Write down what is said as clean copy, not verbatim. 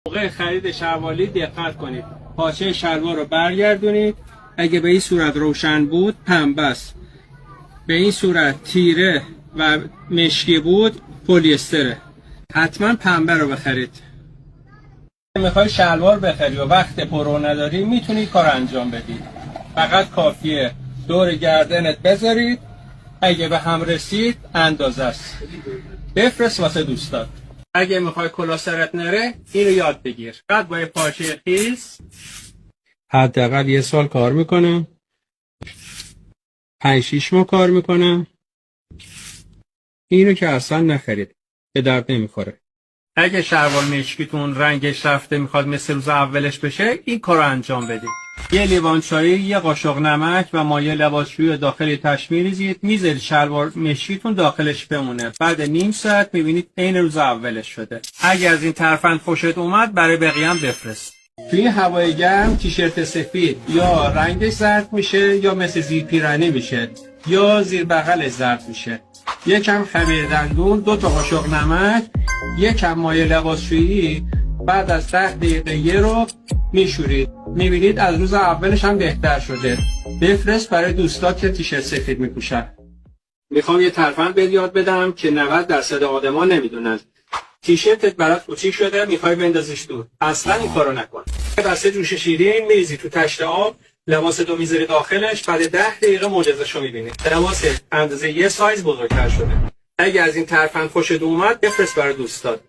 موقع خرید شلواری دقت کنید. پاچه شلوار رو برگردونید. اگه به این صورت روشن بود پنبه است. به این صورت تیره و مشکی بود پلی‌استره. حتما پنبه رو بخرید. میخوای شلوار بخری و وقت پرو نداری میتونی کار انجام بدید. فقط کافیه دور گردنت بذارید. اگه به هم رسید اندازه است. بفرست واسه دوستات. اگه میخوای کلاه سرت نره اینو یاد بگیر. بعد با یه پارچه خیس حداقل 1 سال کار میکنم. 5-6 ماه کار میکنم. اینو که اصلا نخرید. به درد نمیخوره. اگه شلوار مشکیتون رنگش رفته میخواد مثل روز اولش بشه این کارو انجام بدید. یه لیوان چایی، یه قاشق نمک و مایع لباسشویی داخل تش میریزید، میذارید شلوار مشکیتون داخلش بمونه. بعد نیم ساعت میبینید عین روز اولش شده. اگه از این ترفند خوشت اومد برای بقیه هم بفرست. توی هوای گرم تیشرت سفید یا رنگش زرد میشه یا مثل زیر پیرنی میشه یا زیر بغلش زرد میشه. یکم خمیر دندون، 2 تا قاشق نمک، یکم مایع لباسشویی، بعد از 10 دقیقه یه رو میشورید. میبینید از روز اولش هم بهتر شده. بفرست برای دوستات که تیشرت سفید میپوشن. میخوام یه ترفند بهت یاد بدم که 90% آدما نمیدونن. تیشرتت برات کوچیک شده میخوای بندازیش دور. اصلا این کارو نکن. بسته جوش شیرین میریزی تو تشت آب، لباستو میذاری داخلش، بعد 10 دقیقه معجزه‌شو میبینی. لباست اندازه 1 سایز بزرگتر شده. اگه از این ترفند خوشت اومد بفرست برای دوستات.